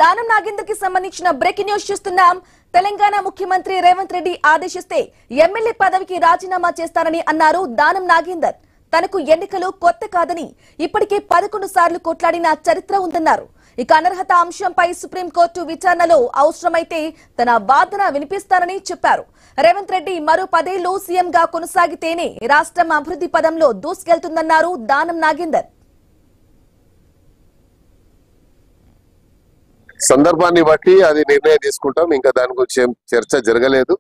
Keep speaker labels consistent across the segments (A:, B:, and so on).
A: దానం నాగేందర్ కి సంబంధించిన breaking news చూస్తున్నాం. తెలంగాణ ముఖ్యమంత్రి రేవంత్ రెడ్డి ఆదేశిస్తే ఎమ్మెల్యే పదవికి రాజీనామా చేస్తారని అన్నారు దానం నాగేందర్. తనకు ఎన్నికలు కొత్త కాదని ఇప్పటికే 11 సార్లు కొట్లాడిన చరిత్ర ఉందన్నారు. ఇక అనర్హత అంశంపై సుప్రీంకోర్టు విచారణలో అవసరమైతే తన వాదన వినిపిస్తారని చెప్పారు. రేవంత్ రెడ్డి మరో 10 ఏళ్లు సీఎంగా కొనసాగితేనే రాష్ట్రం అభివృద్ధి పదంలో దూసుకెళ్తుందన్నారు దానం నాగేందర్.
B: సందర్భాన్ని బట్టి అది నిర్ణయం తీసుకుంటాం. ఇంకా దాని గురించి ఏం చర్చ జరగలేదు.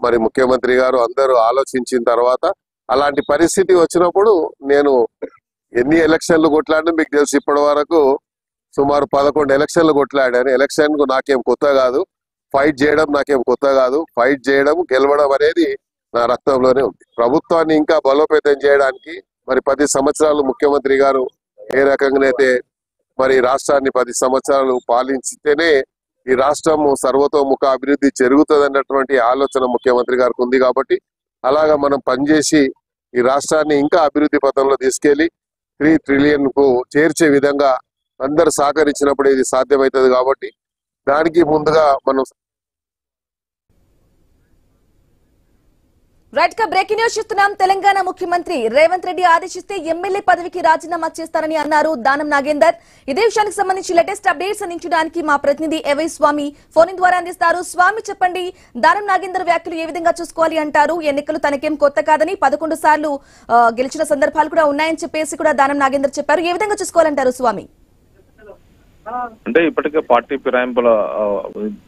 B: మరి ముఖ్యమంత్రి గారు అందరూ ఆలోచించిన తర్వాత అలాంటి పరిస్థితి వచ్చినప్పుడు నేను ఎన్ని ఎలక్షన్లు కొట్లాడినా మీకు తెలుసు, ఇప్పటి వరకు సుమారు 11 ఎలక్షన్లు కొట్లాడాను. ఎలక్షన్ కు నాకేం కొత్త కాదు, ఫైట్ చేయడం నాకేం కొత్త కాదు. ఫైట్ చేయడం, గెలవడం అనేది నా రక్తంలోనే ఉంది. ప్రభుత్వాన్ని ఇంకా బలోపేతం చేయడానికి మరి 10 సంవత్సరాలు ముఖ్యమంత్రి గారు ఏ రకంగానైతే మరి రాష్ట్రాన్ని 10 సంవత్సరాలు పాలించితేనే ఈ రాష్ట్రం సర్వతోముఖ అభివృద్ధి జరుగుతుంది అన్నటువంటి ఆలోచన ముఖ్యమంత్రి గారికి ఉంది. కాబట్టి అలాగా మనం పనిచేసి ఈ రాష్ట్రాన్ని ఇంకా అభివృద్ధి పథంలో తీసుకెళ్లి 3 ట్రిలియన్ కు చేర్చే విధంగా అందరు సహకరించినప్పుడు ఇది సాధ్యమవుతుంది. కాబట్టి దానికి ముందుగా మనం
A: రైట్ గా బ్రేకింగ్ న్యూస్ చూస్తున్నాం. తెలంగాణ ముఖ్యమంత్రి రేవంత్ రెడ్డి ఆదేశిస్తే ఎమ్మెల్యే పదవికి రాజీనామా చేస్తారని అన్నారు దానం నాగేందర్. ఇదే విషయానికి సంబంధించి లేటెస్ట్ అప్డేట్స్ అందించడానికి మా ప్రతినిధి ఎవై స్వామి ఫోన్ ద్వారా అందిస్తారు. స్వామి, చెప్పండి, దానం నాగేందర్ వ్యాఖ్యలు ఏ విధంగా చూసుకోవాలి అంటారు? ఎన్నికలు తనకేం కొత్త కాదని 11 సార్లు గెలిచిన సందర్భాలు కూడా ఉన్నాయని చెప్పేసి కూడా దానం నాగేందర్ చెప్పారు. ఏ విధంగా చూసుకోవాలంటారు స్వామి?
C: అంటే ఇప్పటికే పార్టీ ఫిరాయింపుల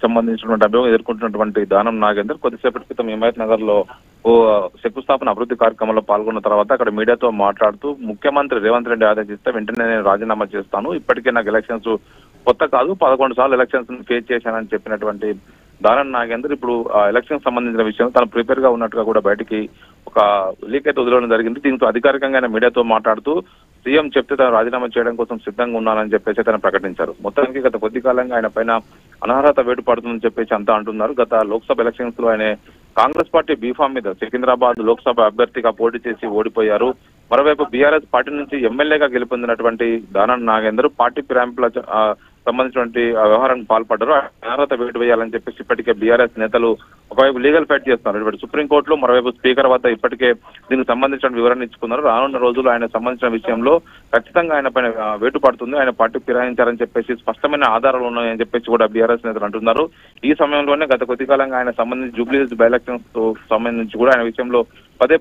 C: సంబంధించినటువంటి అభియోగం ఎదుర్కొంటున్నటువంటి దానం నాగేందర్ కొద్దిసేపటి క్రితం హిమాయత్ నగర్ లో ఓ శంకుస్థాపన అభివృద్ధి కార్యక్రమంలో పాల్గొన్న తర్వాత అక్కడ మీడియాతో మాట్లాడుతూ ముఖ్యమంత్రి రేవంత్ రెడ్డి ఆదేశిస్తే వెంటనే నేను రాజీనామా చేస్తాను, ఇప్పటికే నాకు ఎలక్షన్స్ కొత్త కాదు, 11 సార్లు ఎలక్షన్స్ ఫేస్ చేశానని చెప్పినటువంటి దానం నాగేందర్ ఇప్పుడు ఆ ఎలక్షన్ సంబంధించిన విషయం తను ప్రిపేర్ గా ఉన్నట్టుగా కూడా బయటికి ఒక లీక్ అయితే వదిలడం జరిగింది. దీంతో అధికారికంగా ఆయన మీడియాతో మాట్లాడుతూ సీఎం చెప్తే తను రాజీనామా చేయడం కోసం సిద్ధంగా ఉన్నానని చెప్పేసి తను ప్రకటించారు. మొత్తానికి గత కొద్ది కాలంగా ఆయన పైన అనర్హత వేటు పడుతుందని చెప్పేసి అంతా అంటున్నారు. గత లోక్సభ ఎలక్షన్స్ లో ఆయన కాంగ్రెస్ పార్టీ బీఫామ్ మీద సికింద్రాబాద్ లోక్సభ అభ్యర్థిగా పోటీ చేసి ఓడిపోయారు. మరోవైపు బీఆర్ఎస్ పార్టీ నుంచి ఎమ్మెల్యేగా గెలుపొందినటువంటి దానం నాగేందర్ పార్టీ ఫిరాయింపుల సంబంధించినటువంటి వ్యవహారానికి పాల్పడ్డారు. అనర్హత వేటు వేయాలని చెప్పేసి ఇప్పటికే బీఆర్ఎస్ నేతలు ఒకవైపు లీగల్ ఫైట్ చేస్తున్నారు. ఇప్పటి సుప్రీంకోర్టులో, మరోవైపు స్పీకర్ వద్ద ఇప్పటికే దీనికి సంబంధించిన వివరణ ఇచ్చుకున్నారు. రానున్న రోజులు ఆయన సంబంధించిన విషయంలో ఖచ్చితంగా ఆయన పైన వేటు పడుతుంది, ఆయన పార్టీ ఫిరాయించారని చెప్పేసి స్పష్టమైన ఆధారాలు ఉన్నాయని చెప్పేసి కూడా బీఆర్ఎస్ నేతలు అంటున్నారు. ఈ సమయంలోనే గత కొద్ది కాలంగా ఆయన సంబంధించి జూబ్లీహిల్స్ బై ఎలక్షన్స్ తో సంబంధించి కూడా ఆయన విషయంలో పదే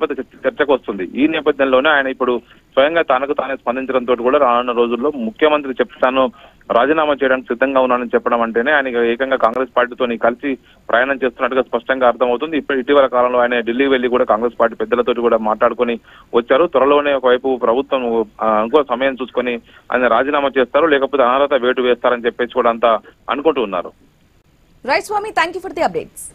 C: చర్చకు వస్తుంది. ఈ నేపథ్యంలోనే ఆయన ఇప్పుడు స్వయంగా తనకు తానే స్పందించడంతో కూడా రానున్న రోజుల్లో ముఖ్యమంత్రి చెప్తాను రాజీనామా చేయడానికి సిద్ధంగా ఉన్నానని చెప్పడం అంటేనే ఆయన ఏకంగా కాంగ్రెస్ పార్టీతో కలిసి ప్రయాణం చేస్తున్నట్టుగా స్పష్టంగా అర్థమవుతుంది. ఇటీవల కాలంలో ఆయన ఢిల్లీ వెళ్లి కూడా కాంగ్రెస్ పార్టీ పెద్దలతో కూడా మాట్లాడుకొని వచ్చారు. త్వరలోనే ఒకవైపు ప్రభుత్వం ఇంకో సమయం చూసుకొని ఆయన రాజీనామా చేస్తారు, లేకపోతే అనర్హత వేటు వేస్తారని చెప్పేసి కూడా అంతా అనుకుంటూ ఉన్నారు.
A: రైట్ స్వామి, thank you for the updates.